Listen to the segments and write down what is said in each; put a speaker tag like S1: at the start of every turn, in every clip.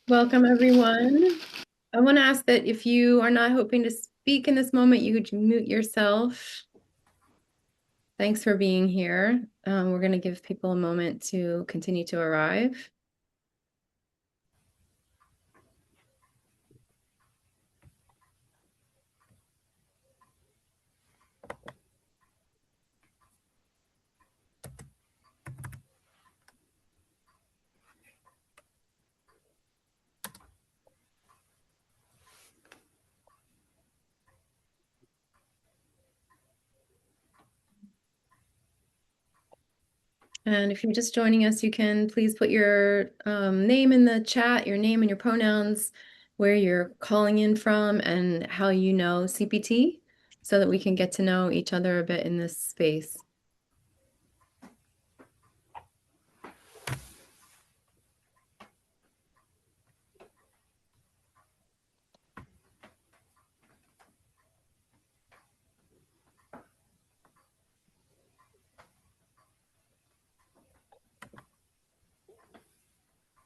S1: Welcome, everyone. I want to ask that if you are not hoping to speak in this moment, you could mute yourself. Thanks for being here. We're going to give people a moment to continue to arrive. And if you're just joining us, you can please put your name in the chat, your name and your pronouns, where you're calling in from, and how you know CPT, so that we can get to know each other a bit in this space.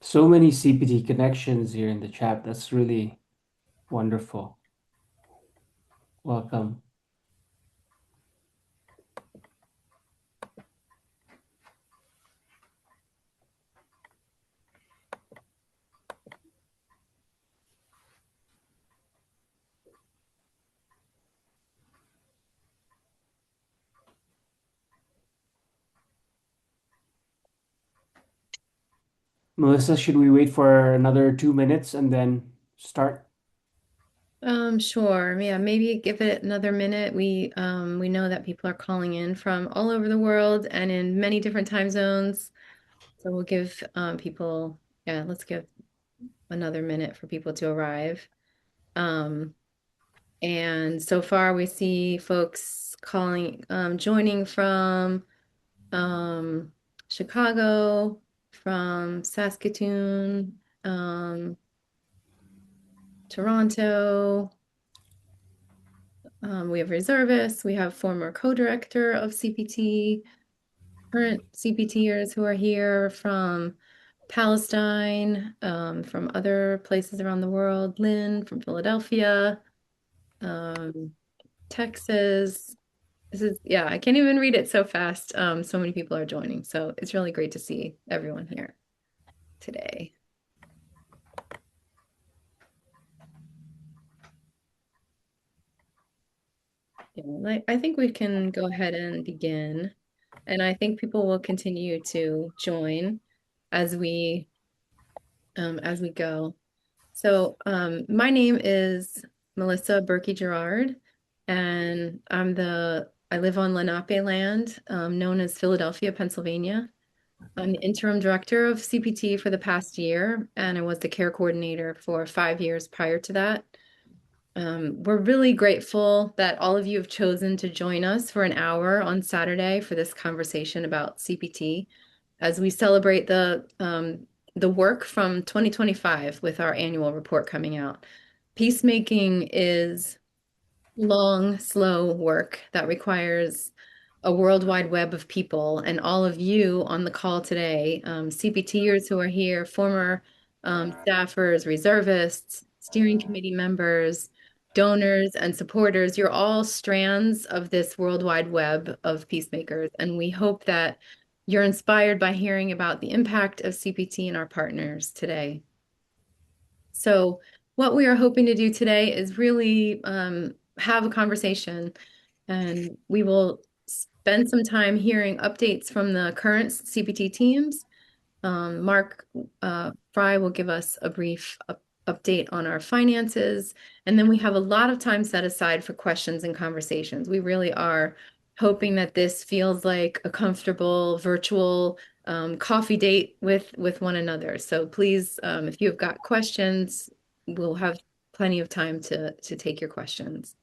S2: So many CPT connections here in the chat. That's really wonderful. Welcome. Melissa, should we wait for another 2 minutes and then start?
S1: Sure. Yeah, maybe give it another minute. We know that people are calling in from all over the world and in many different time zones. So we'll give people, yeah, let's give another minute for people to arrive. Um, and so far we see folks calling, joining from um, Chicago, from Saskatoon, Toronto. We have reservists, we have former co-director of CPT, current CPTers who are here from Palestine, from other places around the world, Lynn from Philadelphia, um, Texas. This is, yeah, I can't even read it so fast. So many people are joining. So it's really great to see everyone here today. Yeah, I think we can go ahead and begin. And I think people will continue to join as we go. So my name is Melissa Berkey Gerard, and I live on Lenape land, known as Philadelphia, Pennsylvania. I'm the interim director of CPT for the past year, and I was the care coordinator for 5 years prior to that. We're really grateful that all of you have chosen to join us for an hour on Saturday for this conversation about CPT as we celebrate the work from 2025 with our annual report coming out. Peacemaking is long, slow work that requires a worldwide web of people, and all of you on the call today, CPTers who are here, former staffers, reservists, steering committee members, donors, and supporters, you're all strands of this worldwide web of peacemakers, and we hope that you're inspired by hearing about the impact of CPT and our partners today. So, what we are hoping to do today is really have a conversation, and we will spend some time hearing updates from the current CPT teams. Mark Fry will give us a brief update on our finances, and then we have a lot of time set aside for questions and conversations. We really are hoping that this feels like a comfortable virtual coffee date with one another. So please, if you've got questions, we'll have plenty of time to take your questions.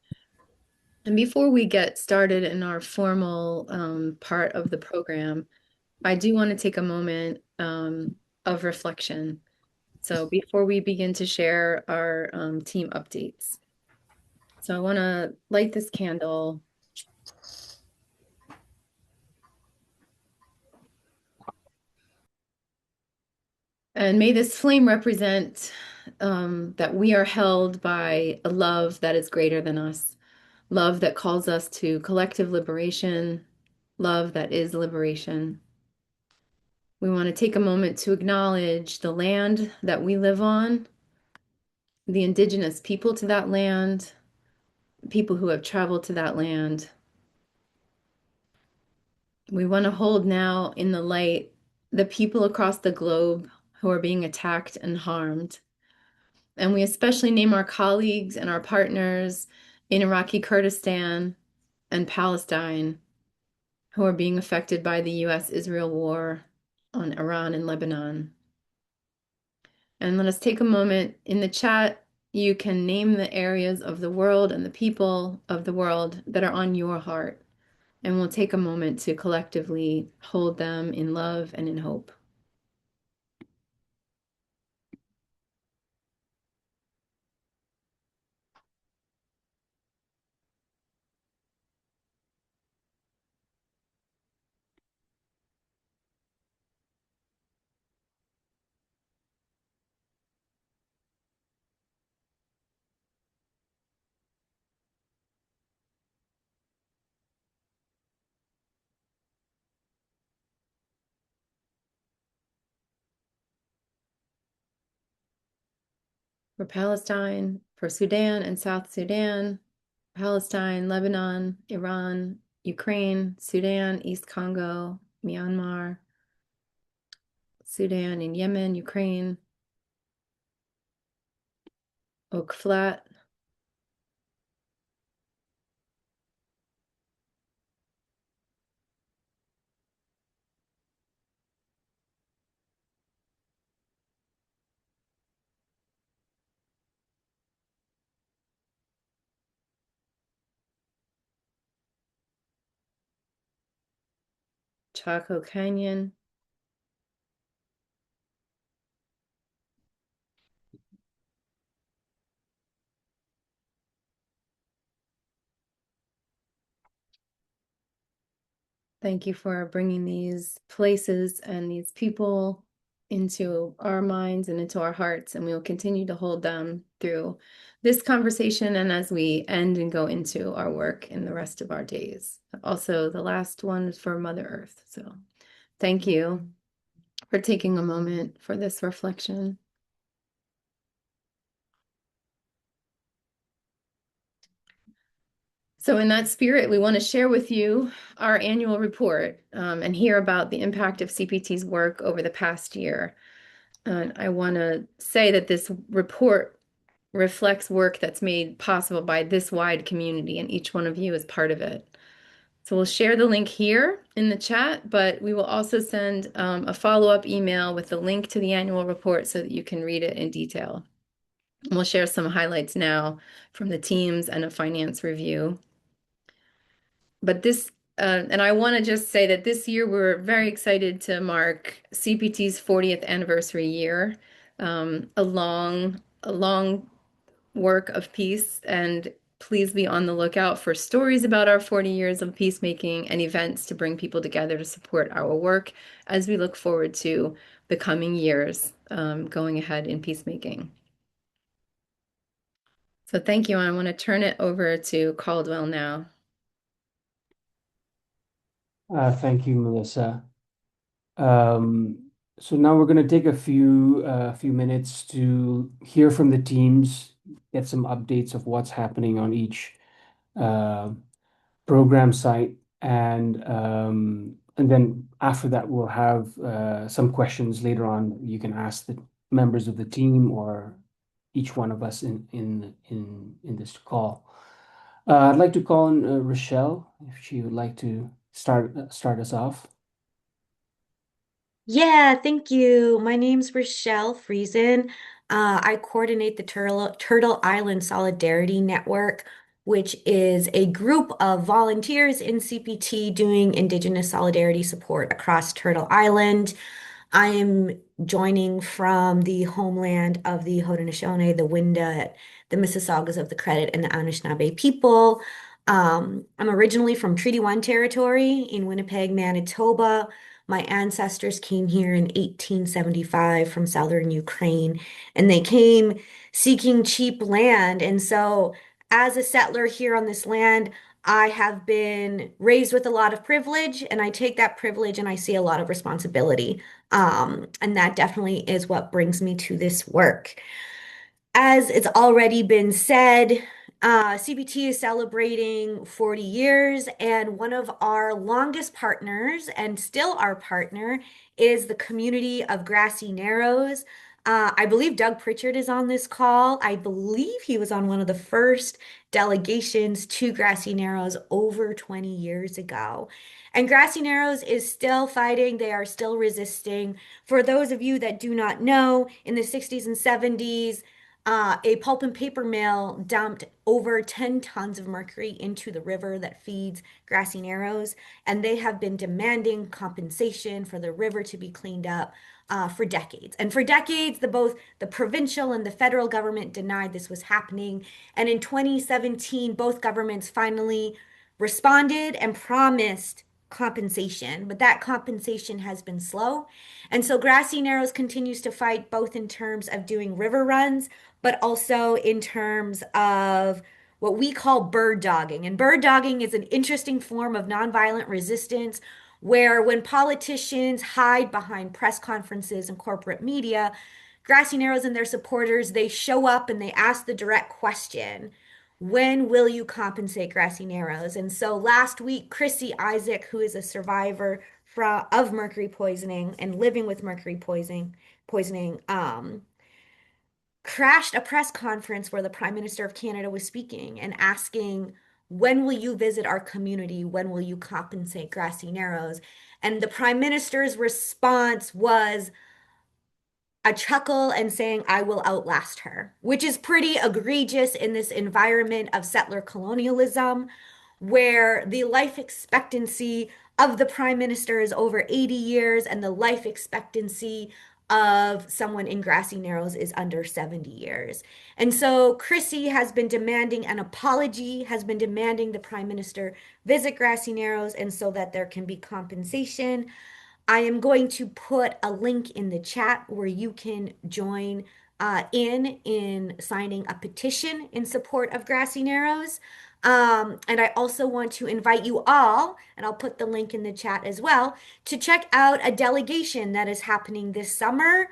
S1: And before we get started in our formal part of the program, I do want to take a moment of reflection. So before we begin to share our team updates. So I want to light this candle And may this flame represent that we are held by a love that is greater than us, love that calls us to collective liberation, love that is liberation. We want to take a moment to acknowledge the land that we live on, the indigenous people to that land, people who have traveled to that land. We want to hold now in the light the people across the globe who are being attacked and harmed. And we especially name our colleagues and our partners in Iraqi Kurdistan and Palestine who are being affected by the US-Israel war on Iran and Lebanon. And let us take a moment in the chat. You can name the areas of the world and the people of the world that are on your heart. And we'll take a moment to collectively hold them in love and in hope. For Palestine, for Sudan and South Sudan, Palestine, Lebanon, Iran, Ukraine, Sudan, East Congo, Myanmar, Sudan and Yemen, Ukraine, Oak Flat, Chaco Canyon. Thank you for bringing these places and these people into our minds and into our hearts, and we will continue to hold them through this conversation and as we end and go into our work in the rest of our days. Also, the last one is for Mother Earth. So thank you for taking a moment for this reflection. So in that spirit, we want to share with you our annual report and hear about the impact of CPT's work over the past year. And I want to say that this report reflects work that's made possible by this wide community, and each one of you is part of it. So we'll share the link here in the chat, but we will also send a follow-up email with the link to the annual report so that you can read it in detail. And we'll share some highlights now from the teams and a finance review. But this, and I want to just say that this year we're very excited to mark CPT's 40th anniversary year, a long work of peace. And please be on the lookout for stories about our 40 years of peacemaking and events to bring people together to support our work as we look forward to the coming years going ahead in peacemaking. So thank you. I want to turn it over to Caldwell now.
S2: Thank you, Melissa. So now we're going to take a few minutes to hear from the teams, get some updates of what's happening on each uh, program site, and then after that we'll have some questions later on. You can ask the members of the team or each one of us in this call. I'd like to call on Rochelle if she would like to start us off.
S3: Yeah, thank you. My name's Rochelle Friesen. I coordinate the Turtle Island Solidarity Network, which is a group of volunteers in CPT doing Indigenous solidarity support across Turtle Island. I am joining from the homeland of the Haudenosaunee, the Wendat, the Mississaugas of the Credit, and the Anishinaabe people. I'm originally from Treaty One territory in Winnipeg, Manitoba. My ancestors came here in 1875 from southern Ukraine, and they came seeking cheap land. And so, as a settler here on this land, I have been raised with a lot of privilege, and I take that privilege and I see a lot of responsibility. And that definitely is what brings me to this work. As it's already been said, CBT is celebrating 40 years, and one of our longest partners, and still our partner, is the community of Grassy Narrows. I believe Doug Pritchard is on this call. I believe he was on one of the first delegations to Grassy Narrows over 20 years ago. And Grassy Narrows is still fighting, they are still resisting. For those of you that do not know, in the 60s and 70s, a pulp and paper mill dumped over 10 tons of mercury into the river that feeds Grassy Narrows, and they have been demanding compensation for the river to be cleaned up for decades. And for decades, both the provincial and the federal government denied this was happening. And in 2017, both governments finally responded and promised compensation, but that compensation has been slow. And so Grassy Narrows continues to fight both in terms of doing river runs, but also in terms of what we call bird dogging. And bird dogging is an interesting form of nonviolent resistance where when politicians hide behind press conferences and corporate media, Grassy Narrows and their supporters, they show up and they ask the direct question, when will you compensate Grassy Narrows? And so last week, Chrissy Isaac, who is a survivor of mercury poisoning and living with mercury poisoning, crashed a press conference where the Prime Minister of Canada was speaking and asking, when will you visit our community? When will you compensate Grassy Narrows? And the Prime Minister's response was a chuckle and saying, I will outlast her, which is pretty egregious in this environment of settler colonialism, where the life expectancy of the prime minister is over 80 years and the life expectancy of someone in Grassy Narrows is under 70 years. And so Chrissy has been demanding an apology, has been demanding the prime minister visit Grassy Narrows and so that there can be compensation. I am going to put a link in the chat where you can join in signing a petition in support of Grassy Narrows. And I also want to invite you all, and I'll put the link in the chat as well, to check out a delegation that is happening this summer,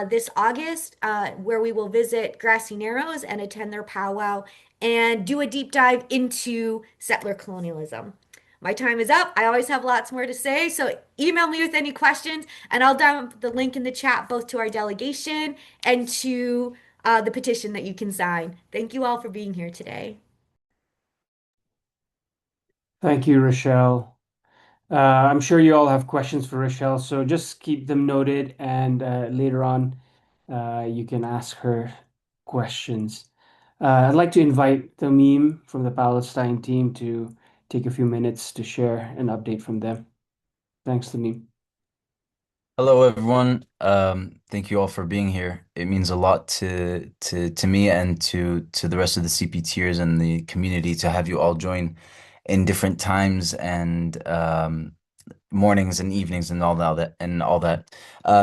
S3: this August, where we will visit Grassy Narrows and attend their powwow and do a deep dive into settler colonialism. My time is up. I always have lots more to say, so email me with any questions, and I'll dump the link in the chat both to our delegation and to the petition that you can sign. Thank you all for being here today.
S2: Thank you, Rochelle. I'm sure you all have questions for Rochelle, so just keep them noted, and later on, you can ask her questions. I'd like to invite Tamim from the Palestine team to take a few minutes to share an update from them. Thanks, Tamim.
S4: Hello, everyone. Thank you all for being here. It means a lot to me and to the rest of the CPTers and the community to have you all join in different times and mornings and evenings and all that.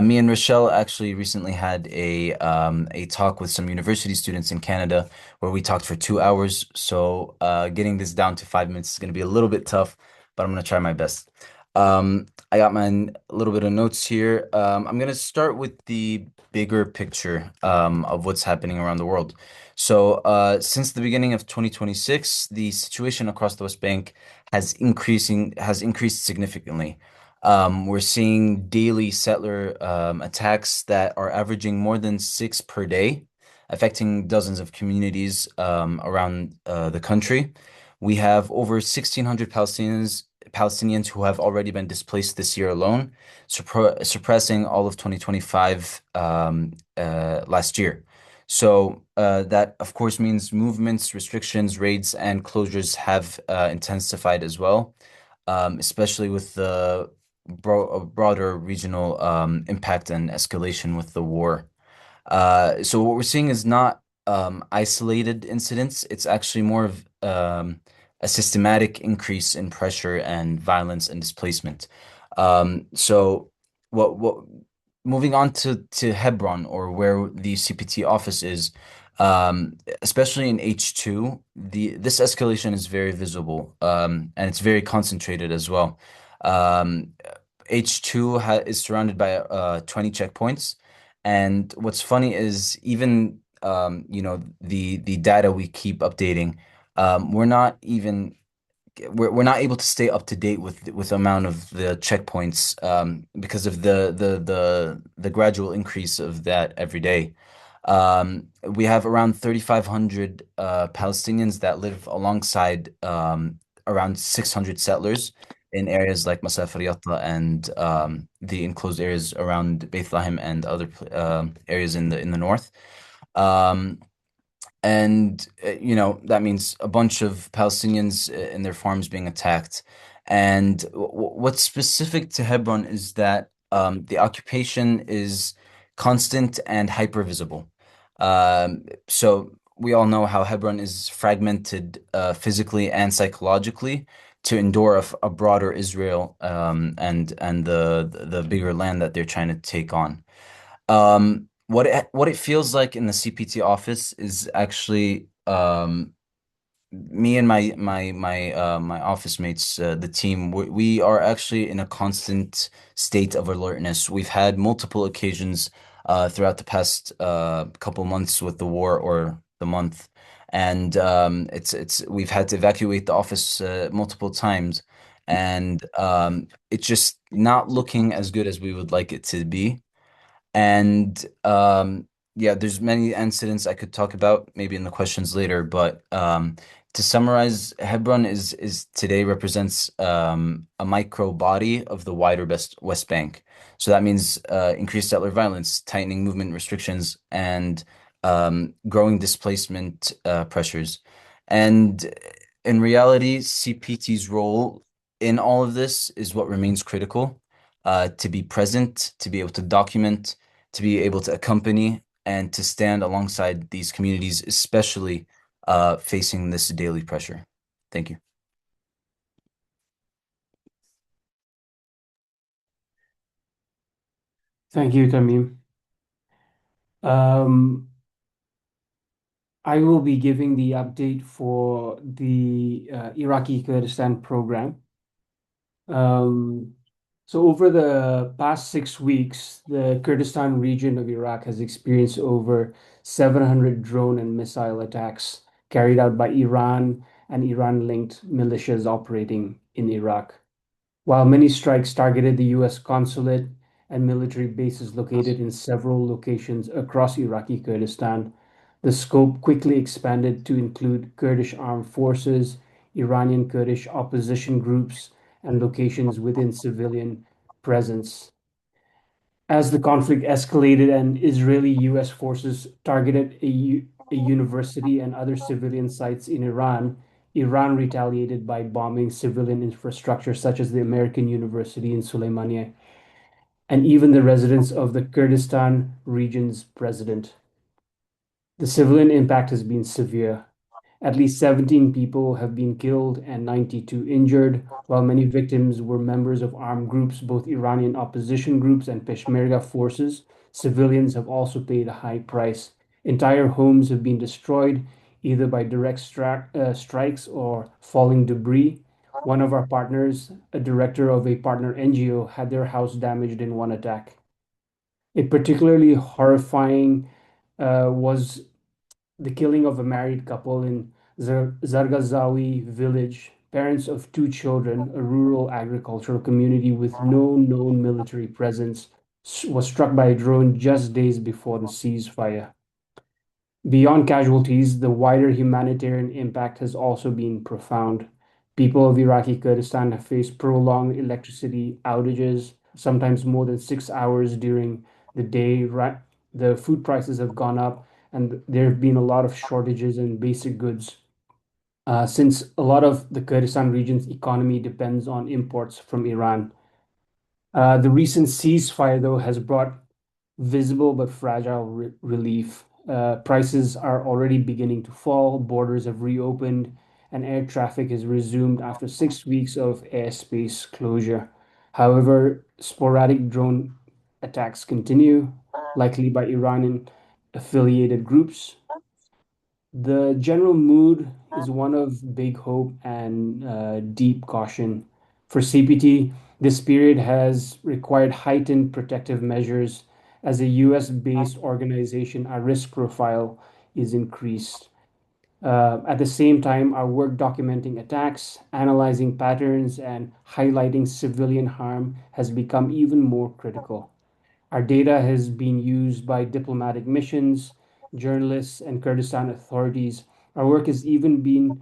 S4: Me and Rochelle actually recently had a talk with some university students in Canada where we talked for 2 hours. So getting this down to 5 minutes is going to be a little bit tough, but I'm going to try my best. I got my little bit of notes here. I'm going to start with the bigger picture of what's happening around the world. So, since the beginning of 2026, the situation across the West Bank has increased significantly. We're seeing daily settler attacks that are averaging more than 6 per day, affecting dozens of communities around the country. We have over 1,600 Palestinians who have already been displaced this year alone, suppressing all of 2025 last year. So that, of course, means movements, restrictions, raids, and closures have intensified as well, especially with the broader regional impact and escalation with the war. So what we're seeing is not isolated incidents. It's actually more of a systematic increase in pressure and violence and displacement. So what moving on to Hebron, or where the CPT office is, especially in H2, this escalation is very visible, and it's very concentrated as well. Um, H2 ha is surrounded by 20 checkpoints, and what's funny is even the data we keep updating, we're not even we're not able to stay up to date with the amount of the checkpoints, because of the gradual increase of that every day. We have around 3,500 Palestinians that live alongside around 600 settlers in areas like Masaf Riyadh and the enclosed areas around Bethlehem and other areas in the north. Um, and that means a bunch of Palestinians in their farms being attacked. And what's specific to Hebron is that the occupation is constant and hyper visible. So we all know how Hebron is fragmented physically and psychologically to endure a broader Israel, and the bigger land that they're trying to take on. What it feels like in the CPT office is actually, me and my office mates, the team, we are actually in a constant state of alertness. We've had multiple occasions throughout the past couple months with the war, or the month, and it's we've had to evacuate the office multiple times, and it's just not looking as good as we would like it to be. And yeah, there's many incidents I could talk about maybe in the questions later, but to summarize, Hebron is today represents a micro body of the wider West Bank. So that means increased settler violence, tightening movement restrictions, and growing displacement pressures. And in reality, CPT's role in all of this is what remains critical, to be present, to be able to document, to be able to accompany, and to stand alongside these communities, especially facing this daily pressure. Thank you.
S2: Thank you, Tamim. Um, I will be giving the update for the Iraqi Kurdistan program. Um, so over the past 6 weeks, the Kurdistan region of Iraq has experienced over 700 drone and missile attacks carried out by Iran and Iran-linked militias operating in Iraq. While many strikes targeted the U.S. consulate and military bases located in several locations across Iraqi Kurdistan, the scope quickly expanded to include Kurdish armed forces, Iranian Kurdish opposition groups, and locations within civilian presence. As the conflict escalated and Israeli-US forces targeted a university and other civilian sites in Iran, Iran retaliated by bombing civilian infrastructure such as the American University in Sulaymaniyah and even the residence of the Kurdistan region's president. The civilian impact has been severe. At least 17 people have been killed and 92 injured, while many victims were members of armed groups, both Iranian opposition groups and Peshmerga forces. Civilians have also paid a high price. Entire homes have been destroyed, either by direct strikes or falling debris. One of our partners, a director of a partner NGO, had their house damaged in one attack. A particularly horrifying was the killing of a married couple in Zargazawi village, parents of two children, a rural agricultural community with no known military presence, was struck by a drone just days before the ceasefire. Beyond casualties, the wider humanitarian impact has also been profound. People of Iraqi Kurdistan have faced prolonged electricity outages, sometimes more than 6 hours during the day. The food prices have gone up, and there have been a lot of shortages in basic goods. Since a lot of the Kurdistan region's economy depends on imports from Iran. The recent ceasefire, though, has brought visible but fragile relief. Prices are already beginning to fall, borders have reopened, and air traffic has resumed after 6 weeks of airspace closure. However, sporadic drone attacks continue, likely by Iranian affiliated groups. The general mood is one of big hope and deep caution. For CPT, this period has required heightened protective measures. As a US-based organization, our risk profile is increased. At the same time, our work documenting attacks, analyzing patterns, and highlighting civilian harm has become even more critical. Our data has been used by diplomatic missions, journalists, and Kurdistan authorities. Our work has even been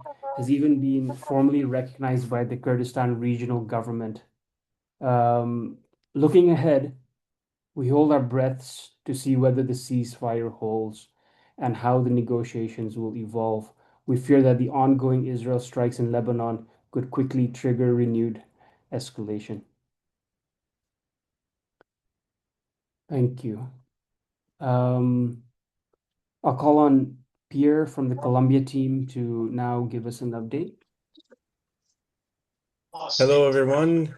S2: formally recognized by the Kurdistan regional government. Um, Looking ahead, we hold our breaths to see whether the ceasefire holds and how the negotiations will evolve. We fear that the ongoing Israel strikes in Lebanon could quickly trigger renewed escalation. Thank you. Um, I'll call on Pierre from the Colombia team to now give us an update.
S5: Hello, everyone.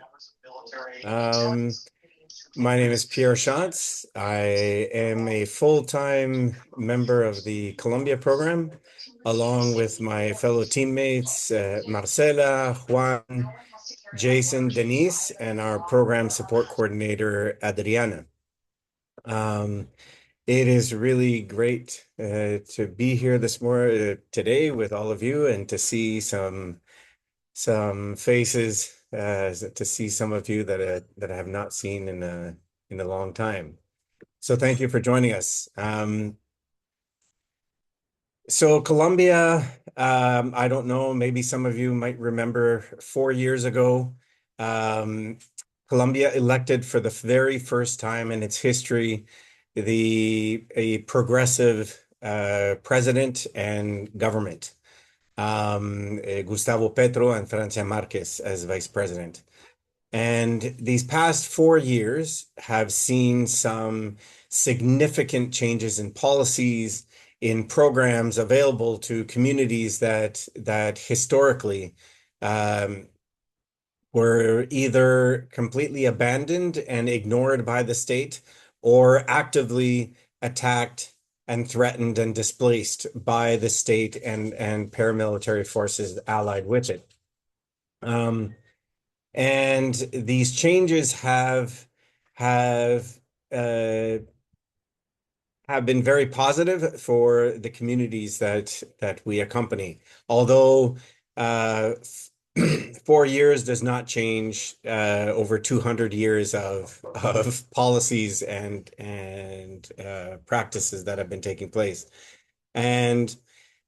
S5: My name is Pierre Schatz. I am a full-time member of the Columbia program, along with my fellow teammates, Marcela, Juan, Jason, Denise, and our program support coordinator, Adriana. It is really great to be here today with all of you and to see some faces, to see some of you that I have not seen in a long time. So thank you for joining us. So Colombia, I don't know, maybe some of you might remember 4 years ago, Colombia elected for the very first time in its history a progressive president and government. Gustavo Petro and Francia Marquez as vice president. And these past 4 years have seen some significant changes in policies, in programs available to communities that historically were either completely abandoned and ignored by the state or actively attacked and threatened and displaced by the state and paramilitary forces allied with it. And these changes have been very positive for the communities that we accompany. Although 4 years does not change over 200 years of policies and practices that have been taking place. And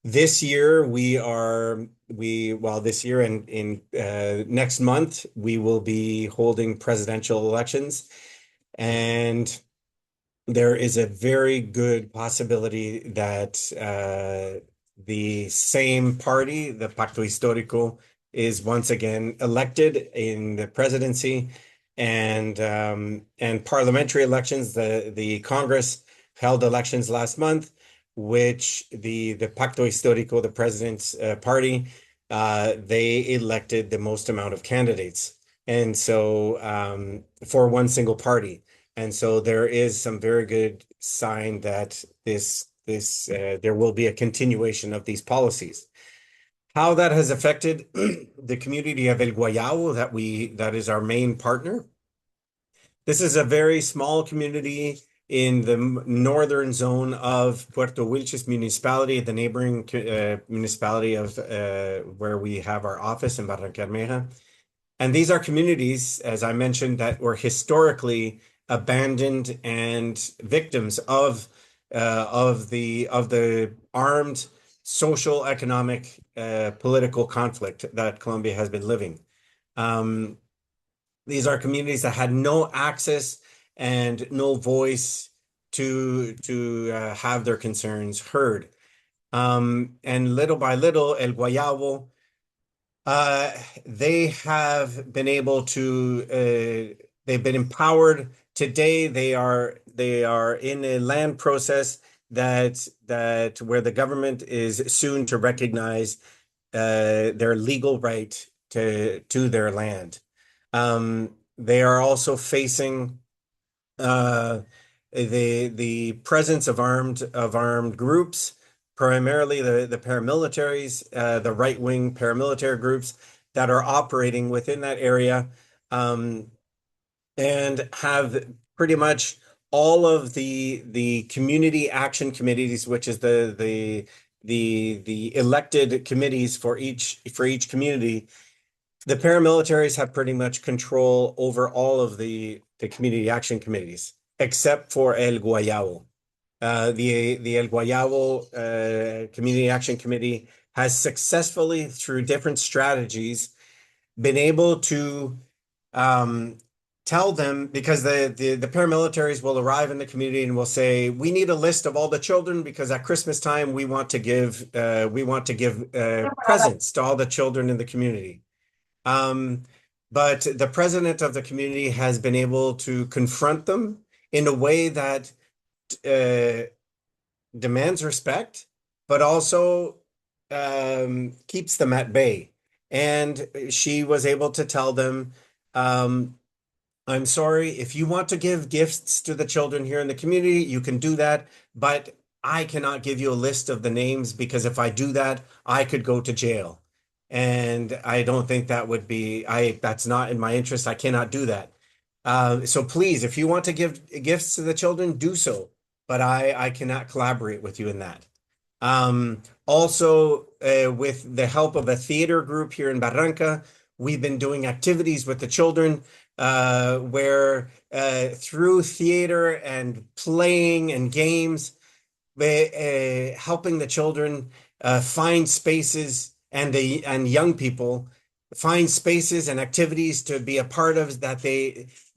S5: this year this year and in next month we will be holding presidential elections, and there is a very good possibility that the same party, the Pacto Histórico, is once again elected in the presidency, and parliamentary elections. The Congress held elections last month, which the Pacto Histórico, the president's party, they elected the most amount of candidates, and so for one single party. And so there is some very good sign that there will be a continuation of these policies. How that has affected the community of El Guayabo that is our main partner. This is a very small community in the northern zone of Puerto Wilches municipality, the neighboring municipality of where we have our office in Barrancabermeja. And these are communities, as I mentioned, that were historically abandoned and victims of the armed social, economic, political conflict that Colombia has been living. These are communities that had no access and no voice to have their concerns heard. And little by little, El Guayabo, they have been able to, they've been empowered. Today, they are in a land process that where the government is soon to recognize their legal right to their land. They are also facing uh, the presence of armed groups, primarily the paramilitaries, the right-wing paramilitary groups that are operating within that area, um, and have pretty much all of the community action committees, which is the elected committees for each community. The paramilitaries have pretty much control over all of the community action committees, except for El Guayabo. The El Guayabo Community Action Committee has successfully, through different strategies, been able to um, tell them, because the paramilitaries will arrive in the community and will say, we need a list of all the children because at Christmas time we want to give presents to all the children in the community. But the president of the community has been able to confront them in a way that uh, demands respect, but also keeps them at bay. And she was able to tell them, um, I'm sorry, if you want to give gifts to the children here in the community, you can do that, but I cannot give you a list of the names because if I do that, I could go to jail. And I don't think that would be, that's not in my interest. I cannot do that. So please, if you want to give gifts to the children, do so. But I cannot collaborate with you in that. Also, with the help of a theater group here in Barranca, we've been doing activities with the children where through theater and playing and games, helping the children find spaces and young people find spaces and activities to be a part of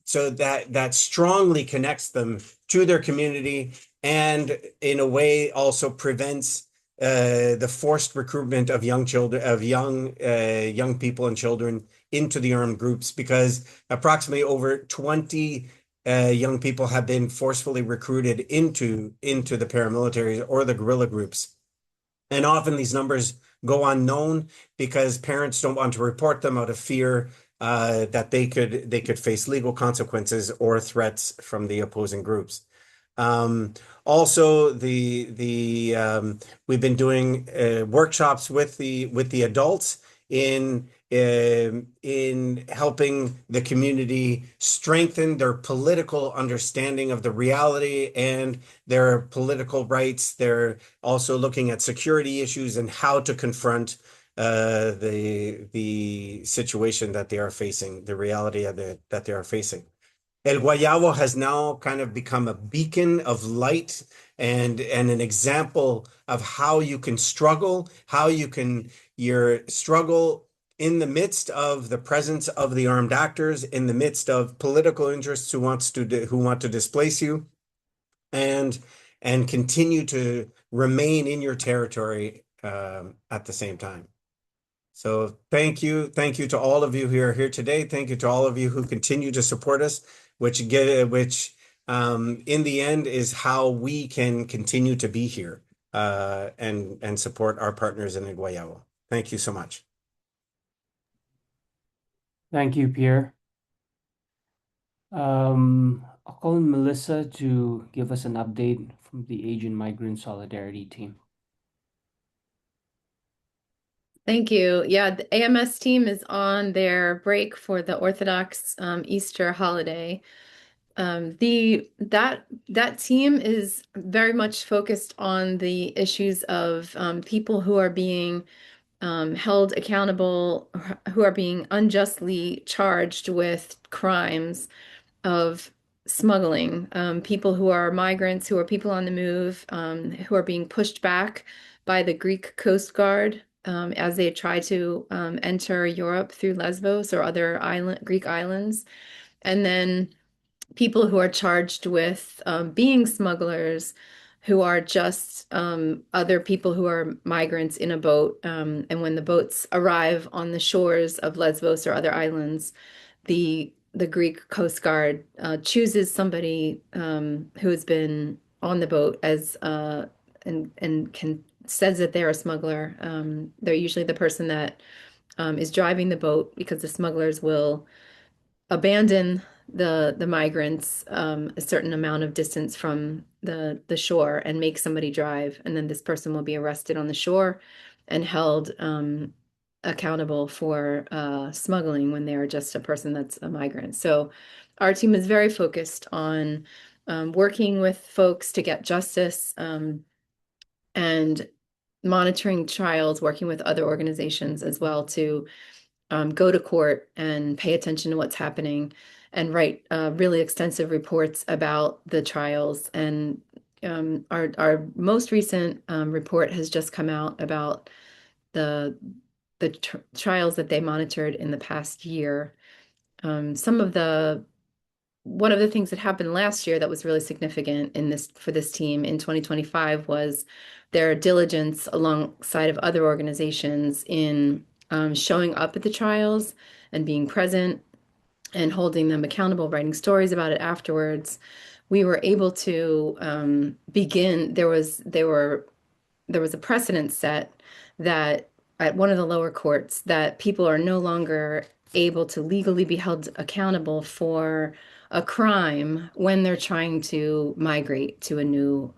S5: so that strongly connects them to their community and in a way also prevents the forced recruitment of young children of young people and children into the armed groups because approximately over 20 young people have been forcefully recruited into the paramilitaries or the guerrilla groups. And often these numbers go unknown because parents don't want to report them out of fear that they could face legal consequences or threats from the opposing groups. Also, we've been doing workshops with the adults in helping the community strengthen their political understanding of the reality and their political rights. They're also looking at security issues and how to confront the situation that they are facing, the reality that they are facing. El Guayabo has now kind of become a beacon of light and an example of how you can struggle, your struggle in the midst of the presence of the armed actors, in the midst of political interests who want to displace you, and continue to remain in your territory at the same time. So thank you to all of you who are here today. Thank you to all of you who continue to support us, which in the end is how we can continue to be here and support our partners in El Guayabo. Thank you so much.
S2: Thank you, Pierre. I'll call on Melissa to give us an update from the Asian Migrant Solidarity team.
S1: Thank you. Yeah, the AMS team is on their break for the Orthodox Easter holiday. That team is very much focused on the issues of people who are being held accountable, who are being unjustly charged with crimes of smuggling, people who are migrants, who are people on the move, who are being pushed back by the Greek Coast Guard as they try to enter Europe through Lesbos or other Greek islands. And then people who are charged with being smugglers, who are just other people who are migrants in a boat. And when the boats arrive on the shores of Lesbos or other islands, the Greek Coast Guard chooses somebody who has been on the boat as and can says that they're a smuggler. They're usually the person that is driving the boat because the smugglers will abandon the migrants a certain amount of distance from the shore and make somebody drive, and then this person will be arrested on the shore and held accountable for smuggling when they are just a person that's a migrant. So our team is very focused on working with folks to get justice, and monitoring trials, working with other organizations as well to go to court and pay attention to what's happening and write really extensive reports about the trials. And our most recent report has just come out about the trials that they monitored in the past year. One of the things that happened last year that was really significant for this team in 2025 was their diligence alongside of other organizations in showing up at the trials and being present and holding them accountable, writing stories about it afterwards. We were able to begin. There was a precedent set that at one of the lower courts that people are no longer able to legally be held accountable for a crime when they're trying to migrate to a new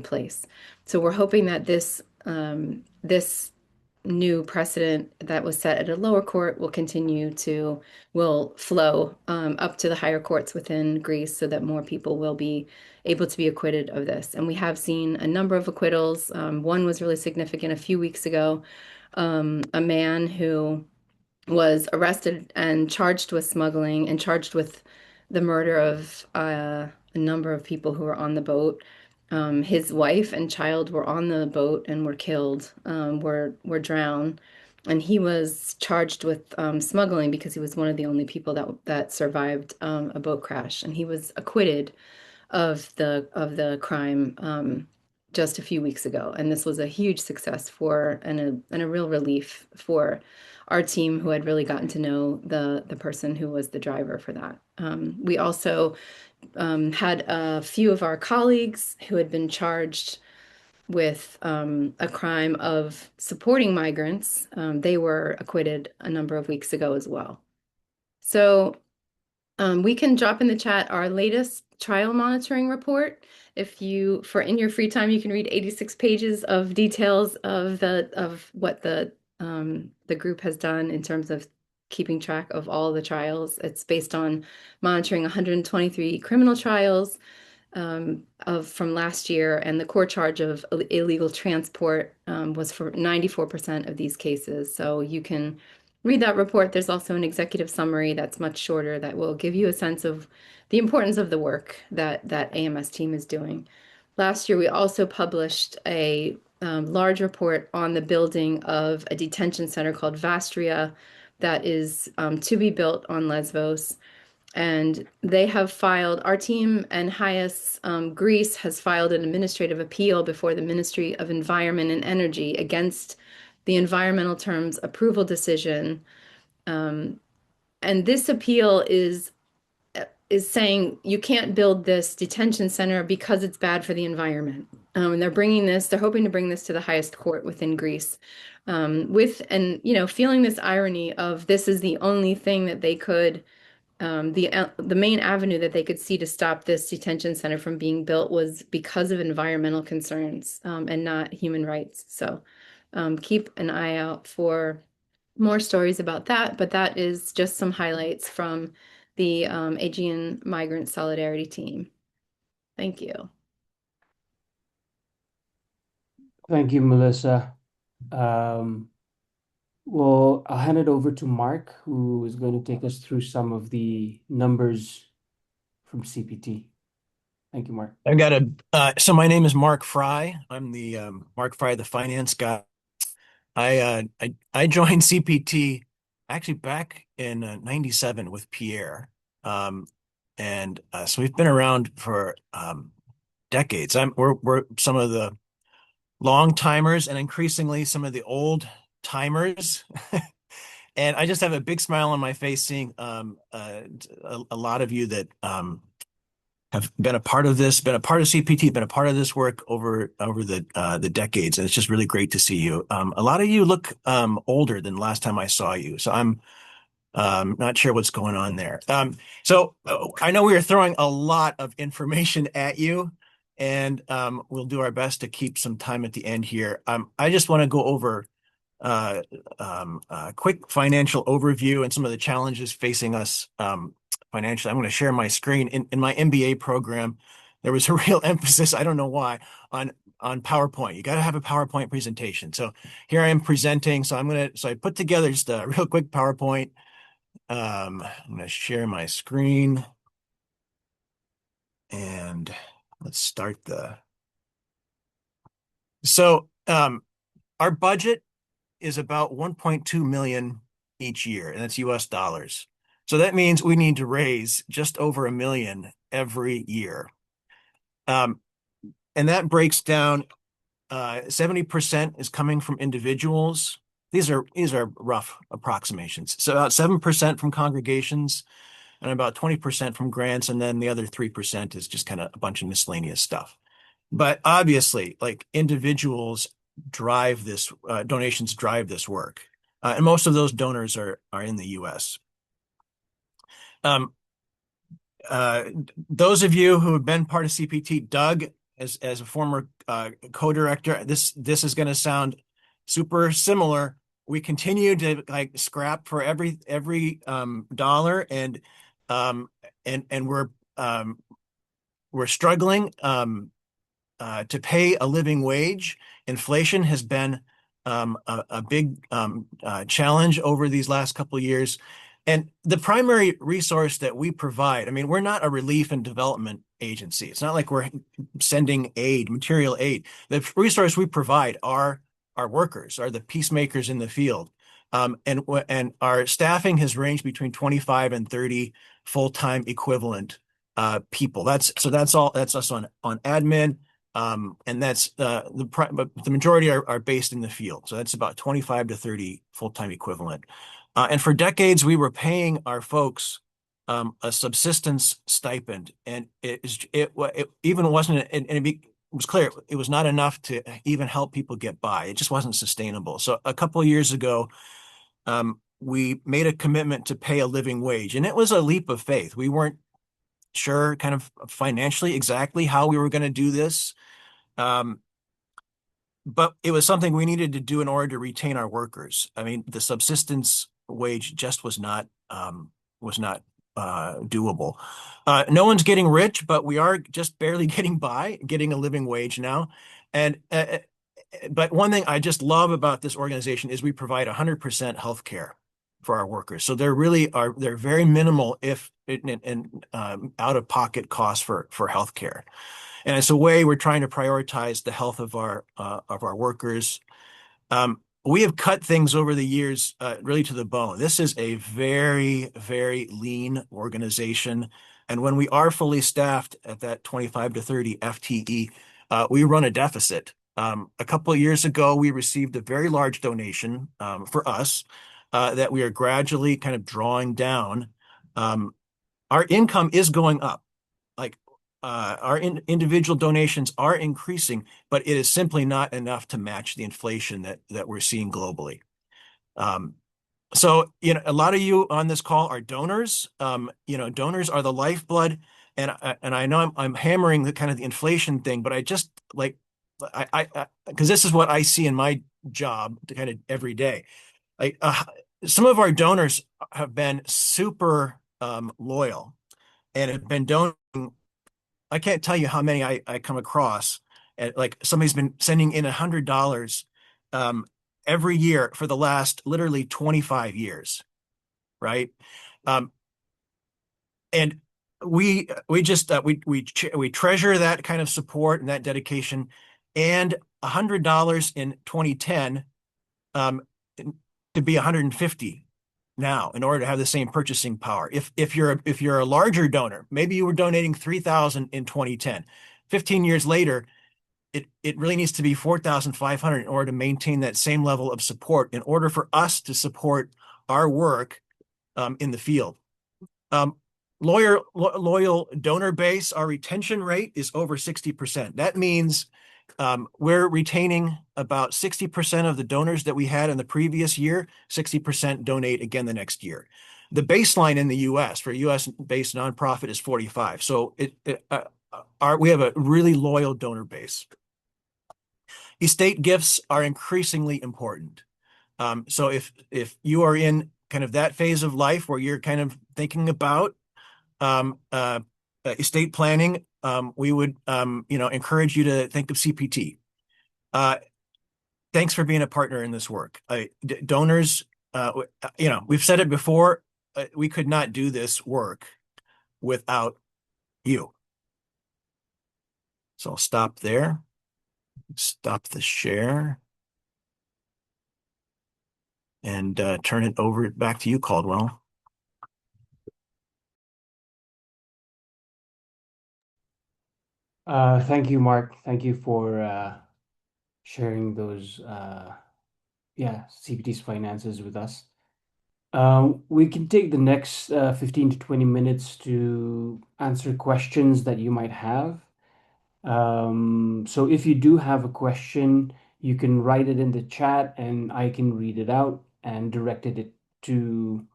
S1: place. So we're hoping that this new precedent that was set at a lower court will flow up to the higher courts within Greece so that more people will be able to be acquitted of this. And we have seen a number of acquittals. One was really significant a few weeks ago. A man who was arrested and charged with smuggling and charged with the murder of a number of people who were on the boat. His wife and child were on the boat and were killed, were drowned, and he was charged with smuggling because he was one of the only people that survived a boat crash, and he was acquitted of the crime just a few weeks ago. And this was a huge success and a real relief for our team, who had really gotten to know the person who was the driver for that. We also had a few of our colleagues who had been charged with a crime of supporting migrants. They were acquitted a number of weeks ago as well. So we can drop in the chat our latest trial monitoring report. In your free time, you can read 86 pages of details of what the group has done in terms of keeping track of all the trials. It's based on monitoring 123 criminal trials from last year, and the core charge of illegal transport was for 94% of these cases. So you can read that report. There's also an executive summary that's much shorter that will give you a sense of the importance of the work that AMS team is doing. Last year, we also published a large report on the building of a detention center called Vastria that is to be built on Lesbos. And our team and HIAS Greece has filed an administrative appeal before the Ministry of Environment and Energy against the environmental terms approval decision. And this appeal is saying you can't build this detention center because it's bad for the environment. And they're hoping to bring this to the highest court within Greece, feeling this irony of this is the only thing that they could, the main avenue that they could see to stop this detention center from being built was because of environmental concerns, and not human rights. So keep an eye out for more stories about that, but that is just some highlights from the Aegean Migrant Solidarity Team. Thank you.
S2: Thank you, Melissa. Well, I'll hand it over to Mark, who is going to take us through some of the numbers from CPT. Thank you, Mark.
S6: So my name is Mark Fry. I'm the Mark Fry, the finance guy. I joined CPT actually back in '97 with Pierre, so we've been around for decades. We're some of the long timers and increasingly some of the old timers. And I just have a big smile on my face seeing a lot of you that have been a part of this, been a part of CPT, been a part of this work over the decades, and it's just really great to see you. A lot of you look older than last time I saw you, so I'm Not sure what's going on there. So I know we are throwing a lot of information at you, and we'll do our best to keep some time at the end here. I just want to go over a quick financial overview and some of the challenges facing us financially. I'm going to share my screen. In my MBA program, there was a real emphasis, I don't know why, on PowerPoint. You got to have a PowerPoint presentation. So here I am presenting. So I put together just a real quick PowerPoint. I'm going to share my screen, and let's start so our budget is about 1.2 million each year, and that's US dollars. So that means we need to raise just over $1 million every year. And that breaks down 70% is coming from individuals. These are rough approximations. So about 7% from congregations and about 20% from grants, and then the other 3% is just kind of a bunch of miscellaneous stuff. But obviously, like individuals drive this, donations drive this work. And most of those donors are in the US. Those of you who have been part of CPT, Doug, as a former co-director, this is going to sound super similar. We continue to like scrap for every dollar, and we're struggling to pay a living wage. Inflation has been a big challenge over these last couple of years. And the primary resource that we provide, I mean, we're not a relief and development agency. It's not like we're sending aid, material aid. The resource we provide are our workers, are the peacemakers in the field. And our staffing has ranged between 25 and 30 full-time equivalent people. That's us on admin. And that's but the majority are based in the field. So that's about 25 to 30 full-time equivalent. And for decades, we were paying our folks a subsistence stipend, and it even wasn't, and it was clear it was not enough to even help people get by. It just wasn't sustainable. So a couple of years ago, we made a commitment to pay a living wage, and it was a leap of faith. We weren't sure kind of financially exactly how we were going to do this. But it was something we needed to do in order to retain our workers. I mean, the subsistence wage just was not doable. No one's getting rich, but we are just barely getting by, getting a living wage now. And but one thing I just love about this organization is we provide 100% health care for our workers. So they're very minimal if out-of-pocket costs for health care. And it's a way we're trying to prioritize the health of our workers. We have cut things over the years really to the bone. This is a very, very lean organization. And when we are fully staffed at that 25 to 30 FTE, we run a deficit. A couple of years ago, we received a very large donation for us that we are gradually kind of drawing down. Our income is going up. Like our individual donations are increasing, but it is simply not enough to match the inflation that we're seeing globally. So, a lot of you on this call are donors. Donors are the lifeblood, and I know I'm hammering the kind of the inflation thing, but I just like because this is what I see in my job kind of every day. Like some of our donors have been super loyal and have been donating. I can't tell you how many I come across. Like somebody's been sending in $100 every year for the last literally 25 years, right? And we just we treasure that kind of support and that dedication. And $100 in 2010 to be 150 now in order to have the same purchasing power. If you're a larger donor, maybe you were donating 3,000 in 2010. 15 years later, it really needs to be 4,500 in order to maintain that same level of support in order for us to support our work in the field. Loyal donor base, our retention rate is over 60%. That means we're retaining about 60% of the donors that we had in the previous year. 60% donate again the next year. The baseline in the U.S. for a U.S.-based nonprofit is 45. So we have a really loyal donor base. Estate gifts are increasingly important. So if you are in kind of that phase of life where you're kind of thinking about estate planning, we would encourage you to think of CPT. Thanks for being a partner in this work. Donors, we've said it before, we could not do this work without you. So I'll stop there. Stop the share. And turn it over back to you, Caldwell.
S2: Thank you, Mark. Thank you for sharing those, CPT's finances with us. We can take the next 15 to 20 minutes to answer questions that you might have. So if you do have a question, you can write it in the chat and I can read it out and direct it to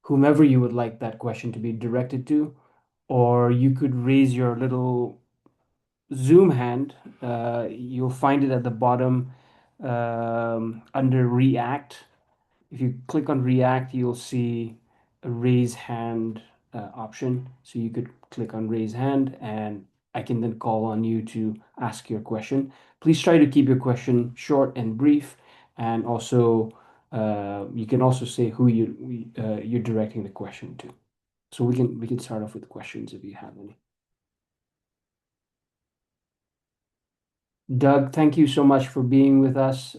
S2: whomever you would like that question to be directed to. Or you could raise your little Zoom hand. You'll find it at the bottom under React. If you click on React, you'll see a raise hand option. So you could click on raise hand and I can then call on you to ask your question. Please try to keep your question short and brief. And also, you can also say who you're directing the question to. So we can start off with questions if you have any. Doug, thank you so much for being with us.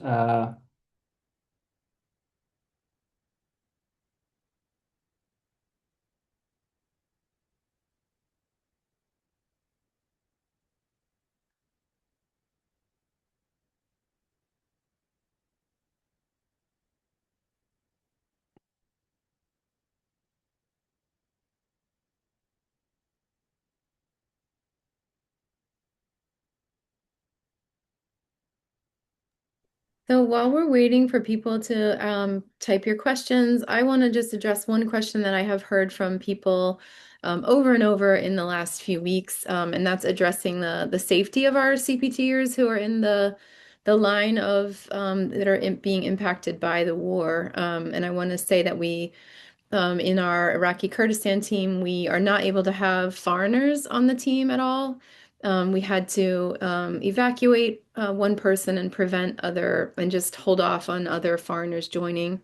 S1: So while we're waiting for people to type your questions, I want to just address one question that I have heard from people over and over in the last few weeks, and that's addressing the safety of our CPTers who are in the line of that are being impacted by the war. And I want to say that we in our Iraqi Kurdistan team, we are not able to have foreigners on the team at all. We had to evacuate one person and and just hold off on other foreigners joining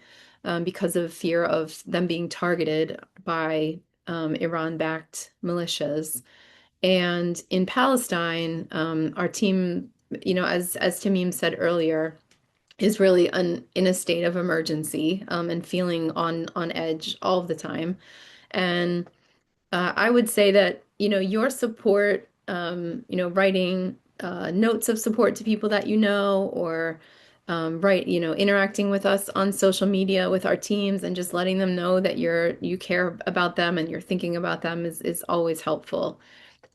S1: because of fear of them being targeted by Iran-backed militias. And in Palestine, our team, as Tamim said earlier, is really in a state of emergency and feeling on edge all the time. And I would say that, your support, writing notes of support to people that you know, or interacting with us on social media with our teams and just letting them know that you care about them and you're thinking about them is always helpful.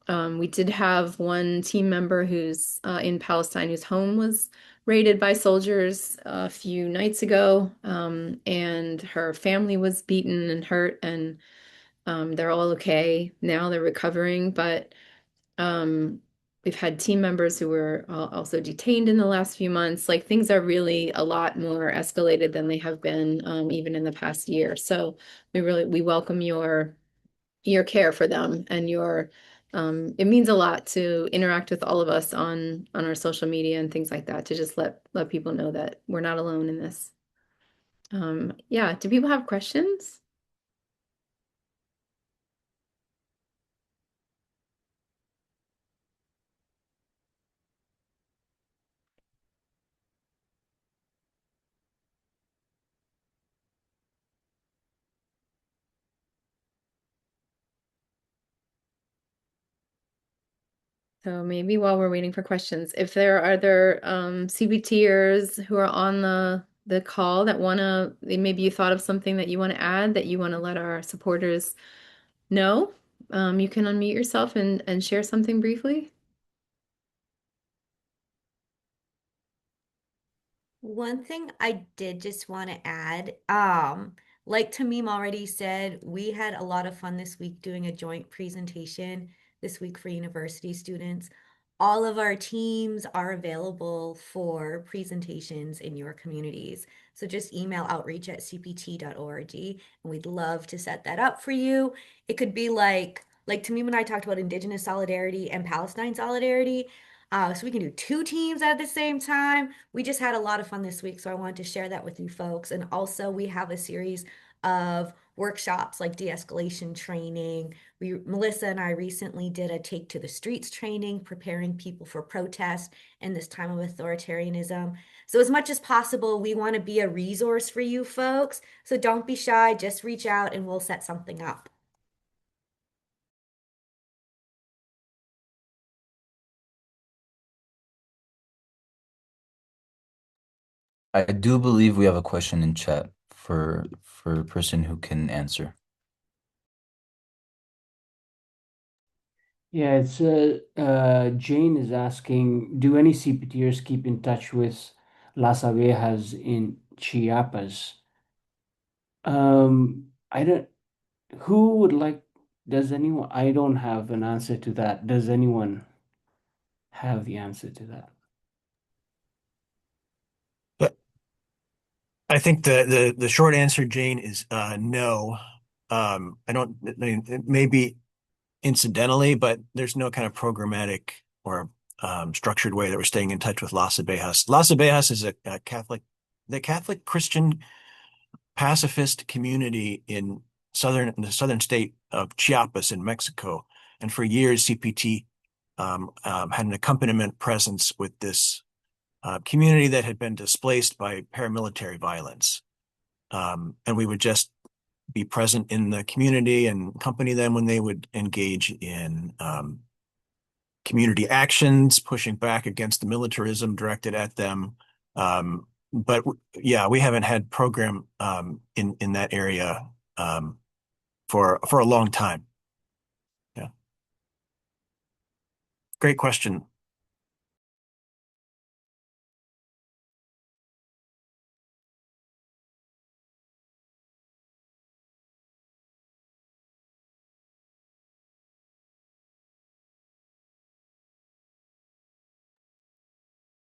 S1: We did have one team member who's in Palestine whose home was raided by soldiers a few nights ago, and her family was beaten and hurt, and they're all okay now. They're recovering, but we've had team members who were also detained in the last few months. Like things are really a lot more escalated than they have been even in the past year. So we welcome your care for them and it means a lot to interact with all of us on our social media and things like that to just let people know that we're not alone in this. Yeah, do people have questions? So maybe while we're waiting for questions, if there are other CBTers who are on the call that maybe you thought of something that you want to add, that you want to let our supporters know, you can unmute yourself and share something briefly.
S3: One thing I did just want to add, Like Tamim already said, we had a lot of fun this week doing a joint presentation this week for university students. All of our teams are available for presentations in your communities. So just email outreach@cpt.org and we'd love to set that up for you. It could be like Tamim and I talked about Indigenous solidarity and Palestine solidarity. So we can do two teams at the same time. We just had a lot of fun this week, so I wanted to share that with you folks. And also, we have a series of workshops like de-escalation training. Melissa and I recently did a Take to the Streets training, preparing people for protest in this time of authoritarianism. So as much as possible, we want to be a resource for you folks. So don't be shy, just reach out and we'll set something up.
S4: I do believe we have a question in chat for a person who can answer.
S2: Yeah, it's Jane is asking, do any CPTers keep in touch with Las Abejas in Chiapas? I don't, who would like, does anyone, I don't have an answer to that. Does anyone have the answer to that?
S6: But I think the short answer, Jane, is no. I don't. I mean, it may be incidentally, but there's no kind of programmatic or structured way that we're staying in touch with Las Abejas. Las Abejas is a Catholic, the Catholic Christian pacifist community in the southern state of Chiapas in Mexico. And for years, CPT had an accompaniment presence with this community that had been displaced by paramilitary violence. And we would just be present in the community and accompany them when they would engage in community actions, pushing back against the militarism directed at them. But yeah, we haven't had program in that area for a long time. Yeah, great question.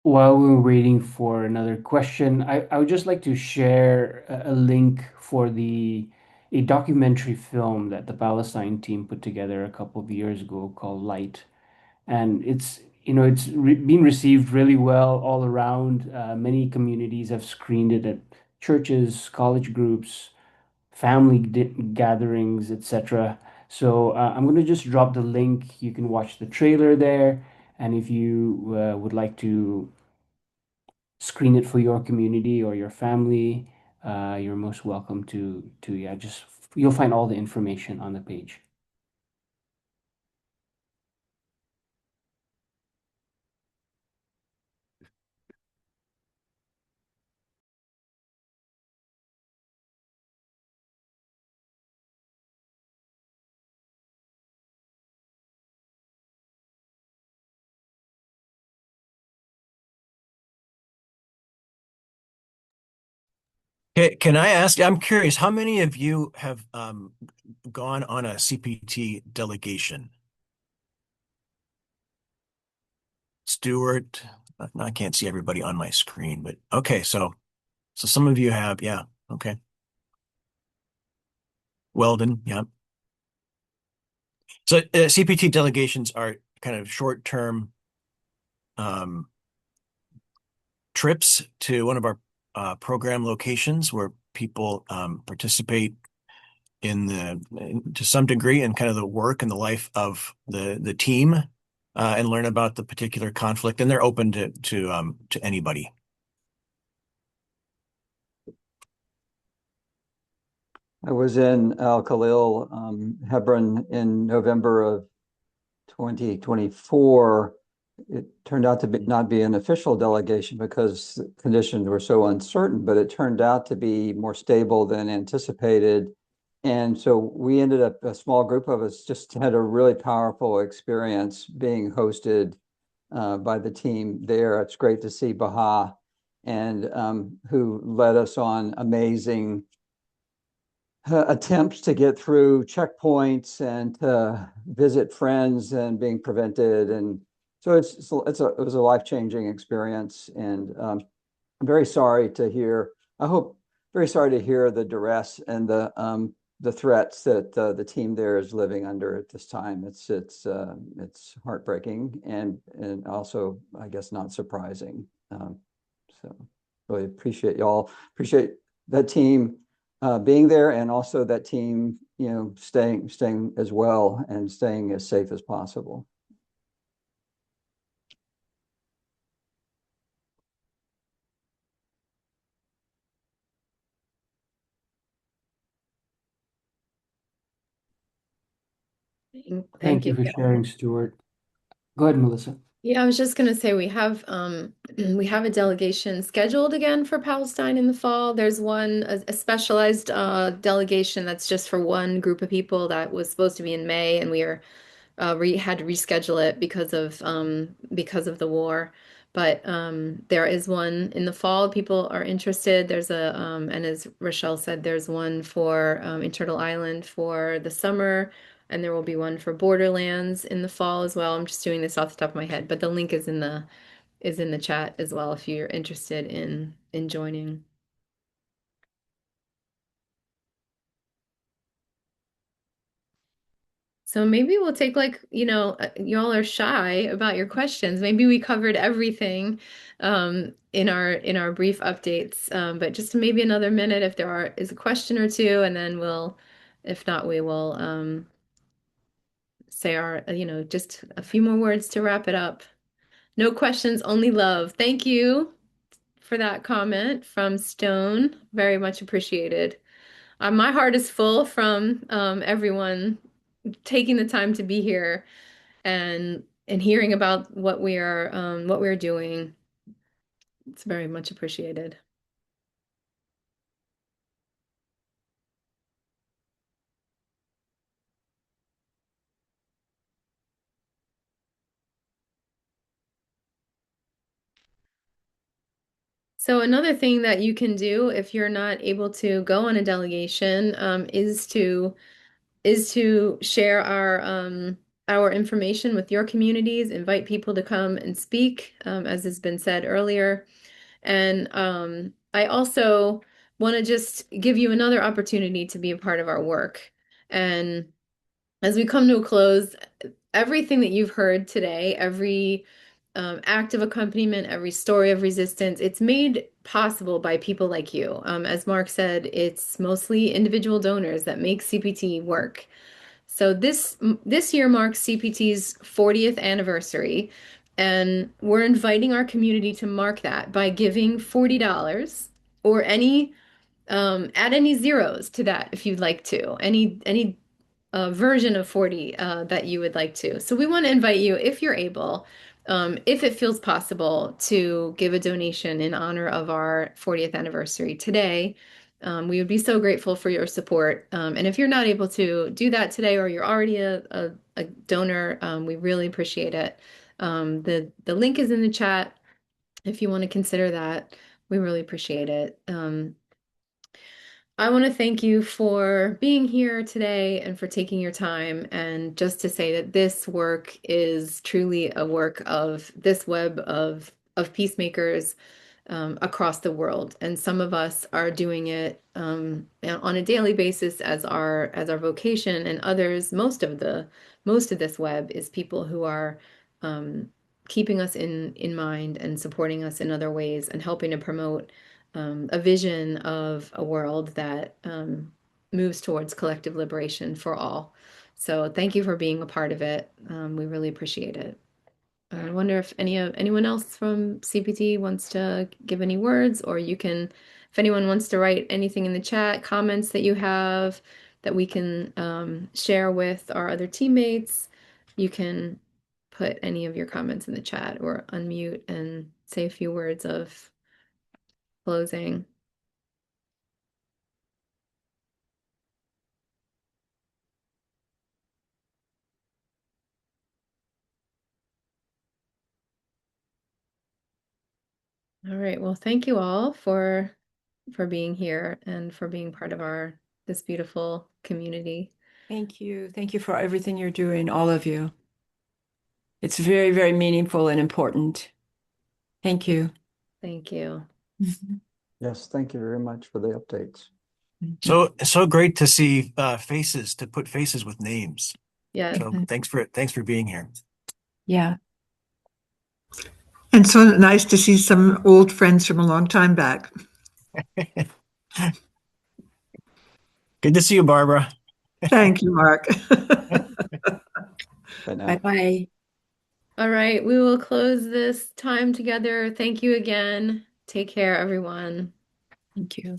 S2: While we're waiting for another question, I would just like to share a link for a documentary film that the Palestine team put together a couple of years ago called Light. And it's been received really well all around. Many communities have screened it at churches, college groups, family gatherings, etc. So I'm going to just drop the link. You can watch the trailer there. And if you would like to screen it for your community or your family, you're most welcome to yeah, just you'll find all the information on the page.
S6: Can I ask? I'm curious, how many of you have gone on a CPT delegation? Stuart, I can't see everybody on my screen, but okay, so some of you have, yeah, okay. Weldon, yeah. So CPT delegations are kind of short-term trips to one of our program locations where people participate to some degree in kind of the work and the life of the team and learn about the particular conflict, and they're open to anybody.
S7: I was in Al Khalil, Hebron in November of 2024. It turned out to not be an official delegation because conditions were so uncertain, but it turned out to be more stable than anticipated. And so we ended up, a small group of us just had a really powerful experience being hosted by the team there. It's great to see Baha and who led us on amazing attempts to get through checkpoints and to visit friends and being prevented. And so it was a life-changing experience. And I'm very sorry to hear, I hope, very sorry to hear the duress and the threats that the team there is living under at this time. It's heartbreaking and also, I guess, not surprising. So really appreciate y'all, appreciate that team being there, and also that team, staying as well and staying as safe as possible.
S1: Thank you.
S2: you for sharing, Stuart. Go ahead, Melissa.
S1: Yeah, I was just gonna say we have we have a delegation scheduled again for Palestine in the fall. There's a specialized delegation that's just for one group of people that was supposed to be in May, and we are re had to reschedule it because of the war. But there is one in the fall. People are interested. There's a and as Rochelle said, there's one for in Turtle Island for the summer, and there will be one for Borderlands in the fall as well. I'm just doing this off the top of my head, but the link is in the chat as well if you're interested in joining. So maybe we'll take y'all are shy about your questions. Maybe we covered everything in our brief updates. But just maybe another minute if is a question or two, and then if not, we will say just a few more words to wrap it up. No questions, only love. Thank you for that comment from Stone. Very much appreciated. My heart is full from everyone taking the time to be here and hearing about what we're doing. It's very much appreciated. So another thing that you can do if you're not able to go on a delegation is to share our information with your communities, invite people to come and speak, as has been said earlier. And I also want to just give you another opportunity to be a part of our work. And as we come to a close, everything that you've heard today, every act of accompaniment, every story of resistance, it's made possible by people like you. As Mark said, it's mostly individual donors that make CPT work. So this year marks CPT's 40th anniversary, and we're inviting our community to mark that by giving $40 or add any zeros to that if you'd like to. Any version of 40 that you would like to. So we want to invite you, if you're able, if it feels possible, to give a donation in honor of our 40th anniversary today. We would be so grateful for your support. And if you're not able to do that today, or you're already a donor, we really appreciate it. The link is in the chat if you want to consider that. We really appreciate it. I want to thank you for being here today and for taking your time. And just to say that this work is truly a work of this web of peacemakers across the world. And some of us are doing it on a daily basis as our vocation, and others, most of this web is people who are keeping us in mind and supporting us in other ways and helping to promote a vision of a world that moves towards collective liberation for all. So thank you for being a part of it. We really appreciate it. I wonder if anyone else from CPT wants to give any words, or if anyone wants to write anything in the chat, comments that you have that we can share with our other teammates, you can put any of your comments in the chat or unmute and say a few words of closing. All right. Well, thank you all for being here and for being part of this beautiful community.
S8: Thank you. Thank you for everything you're doing, all of you. It's very, very meaningful and important. Thank you.
S1: Thank you.
S7: Yes, thank you very much for the updates.
S6: So great to see faces, to put faces with names.
S1: Yes.
S6: So thanks for being here.
S8: Yeah.
S9: And so nice to see some old friends from a long time back.
S6: Good to see you, Barbara.
S9: Thank you, Mark.
S7: But now.
S8: Bye-bye.
S1: All right, we will close this time together. Thank you again. Take care, everyone.
S8: Thank you.